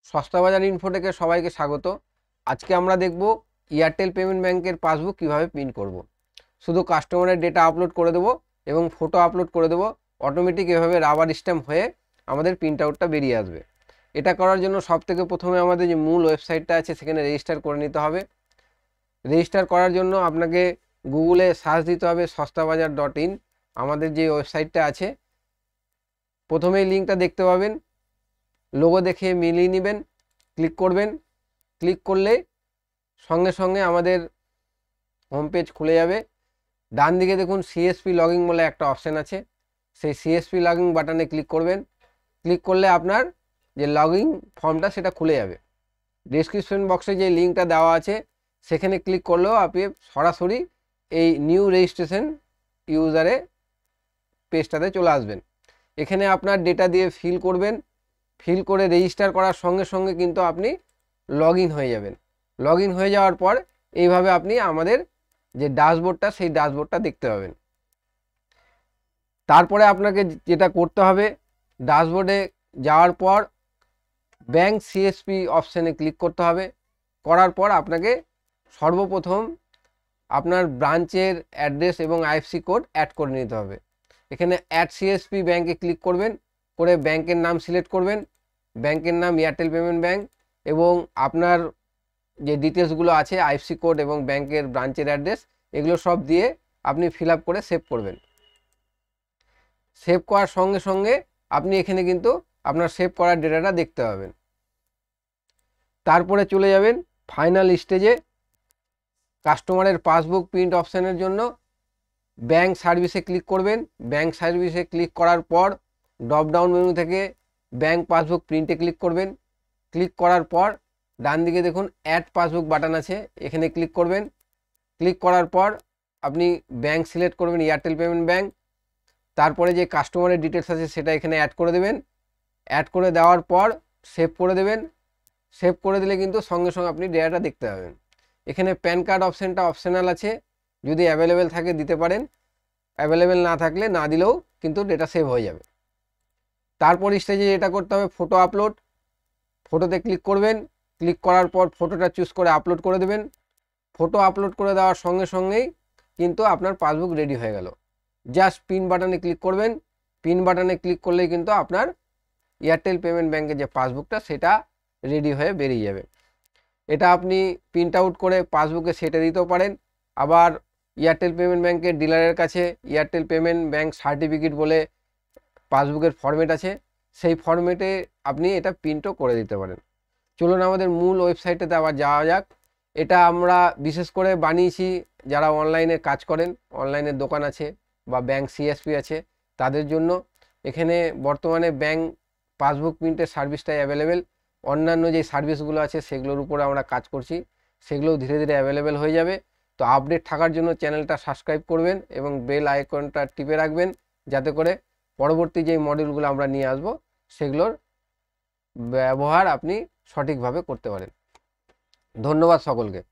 সস্তা বাজার ইনফোটেকে সবাইকে স্বাগত। আজকে আমরা দেখব এয়ারটেল পেমেন্ট ব্যাংকের পাসবুক কিভাবে প্রিন্ট করব। শুধু কাস্টমারের ডেটা আপলোড করে দেব এবং ফটো আপলোড করে দেব, অটোমেটিক এভাবে রাবার স্ট্যাম্প হয়ে আমাদের প্রিন্ট আউটটা বেরিয়ে আসবে। এটা করার জন্য সবথেকে প্রথমে আমাদের যে মূল ওয়েবসাইটটা আছে সেখানে রেজিস্টার করে নিতে হবে। রেজিস্টার করার জন্য আপনাকে গুগলে সার্চ দিতে হবে sastabajar.in। আমাদের যে ওয়েবসাইটটা আছে প্রথমেই লিঙ্কটা দেখতে পাবেন, লোগো দেখে মিলিয়ে নেবেন, ক্লিক করবেন। ক্লিক করলে সঙ্গে সঙ্গে আমাদের হোম পেজ খুলে যাবে। ডান দিকে দেখুন সিএসপি লগইন বলে একটা অপশান আছে, সেই সিএসপি লগইন বাটনে ক্লিক করবেন। ক্লিক করলে আপনার যে লগইন ফর্মটা সেটা খুলে যাবে। ডেসক্রিপশন বক্সে যে লিঙ্কটা দেওয়া আছে সেখানে ক্লিক করলেও আপনি সরাসরি এই নিউ রেজিস্ট্রেশন ইউজারে পেজটাতে চলে আসবেন। এখানে আপনার ডেটা দিয়ে ফিল করবেন, ফিল করে রেজিস্টার করার সঙ্গে সঙ্গে কিন্তু আপনি লগ ইন হয়ে যাবেন। লগ ইন হয়ে যাওয়ার পর এইভাবে আপনি আমাদের যে ড্যাশবোর্ডটা সেই ড্যাশবোর্ডটা দেখতে পাবেন। তারপরে আপনাকে যেটা করতে হবে, ড্যাশবোর্ডে যাওয়ার পর ব্যাংক সিএসপি অপশানে ক্লিক করতে হবে। করার পর আপনাকে সর্বপ্রথম আপনার ব্রাঞ্চের অ্যাড্রেস এবং আইএফসি কোড অ্যাড করে নিতে হবে। এখানে অ্যাড সিএসপি ব্যাংকে ক্লিক করবেন, করে ব্যাংকের নাম সিলেক্ট করবেন। ব্যাংকের নাম এয়ারটেল পেমেন্ট ব্যাংক এবং আপনার যে ডিটেলসগুলো আছে আইএফসি কোড এবং ব্যাংকের ব্রাঞ্চের অ্যাড্রেস এগুলো সব দিয়ে আপনি ফিল আপ করে সেভ করবেন। সেভ করার সঙ্গে সঙ্গে আপনি এখানে কিন্তু আপনার সেভ করার ডেটাটা দেখতে পাবেন। তারপরে চলে যাবেন ফাইনাল স্টেজে। কাস্টমারের পাসবুক প্রিন্ট অপশানের জন্য ব্যাংক সার্ভিসে ক্লিক করবেন। ব্যাংক সার্ভিসে ক্লিক করার পর ড্রপ ডাউন মেনু থেকে ব্যাংক পাসবুক প্রিন্টে ক্লিক করবেন। ক্লিক করার পর ডান দিকে দেখুন অ্যাড পাসবুক বাটন আছে, এখানে ক্লিক করবেন। ক্লিক করার পর আপনি ব্যাংক সিলেক্ট করবেন এয়ারটেল পেমেন্ট ব্যাংক। তারপরে যে কাস্টমারের ডিটেলস আছে সেটা এখানে অ্যাড করে দেবেন। অ্যাড করে দেওয়ার পর সেভ করে দেবেন। সেভ করে দিলে কিন্তু সঙ্গে সঙ্গে আপনি ডেটাটা দেখতে পাবেন। এখানে প্যান কার্ড অপশানটা অপশনাল আছে, যদি অ্যাভেলেবেল থাকে দিতে পারেন, অ্যাভেলেবেল না থাকলে না দিলেও কিন্তু ডেটা সেভ হয়ে যাবে। তারপর স্টেজে যেটা করতে হবে ফটো আপলোড। ফটোতে ক্লিক করবেন, ক্লিক করার পর ফটোটা চুজ করে আপলোড করে দেবেন। ফটো আপলোড করে দেওয়ার সঙ্গে সঙ্গেই কিন্তু আপনার পাসবুক রেডি হয়ে গেল। জাস্ট পিন বাটনে ক্লিক করবেন। পিন বাটনে ক্লিক করলেই কিন্তু আপনার এয়ারটেল পেমেন্ট ব্যাংকের যে পাসবুকটা সেটা রেডি হয়ে বেরিয়ে যাবে। এটা আপনি প্রিন্ট আউট করে পাসবুকে সেটে দিতেও পারেন। আবার এয়ারটেল পেমেন্ট ব্যাংকের ডিলারের কাছে এয়ারটেল পেমেন্ট ব্যাংক সার্টিফিকেট বলে পাসবুকের ফরম্যাট আছে, সেই ফরম্যাটে আপনি এটা প্রিন্টও করে দিতে পারেন। চলুন আমাদের মূল ওয়েবসাইটেতে আবার যাওয়া যাক। এটা আমরা বিশেষ করে বানিয়েছি যারা অনলাইনে কাজ করেন, অনলাইনের দোকান আছে বা ব্যাংক সিএসপি আছে তাদের জন্য। এখানে বর্তমানে ব্যাংক পাসবুক প্রিন্টের সার্ভিসটাই অ্যাভেলেবেল। অন্যান্য যে সার্ভিসগুলো আছে সেগুলোর উপরে আমরা কাজ করছি, সেগুলোও ধীরে ধীরে অ্যাভেলেবেল হয়ে যাবে। তো আপডেট থাকার জন্য চ্যানেলটা সাবস্ক্রাইব করবেন এবং বেল আইকনটা টিপে রাখবেন, যাতে করে পরবর্তী যে মডিউলগুলো আমরা নিয়ে আসব সেগুলোর ব্যবহার আপনি সঠিকভাবে করতে পারেন। ধন্যবাদ সকলকে।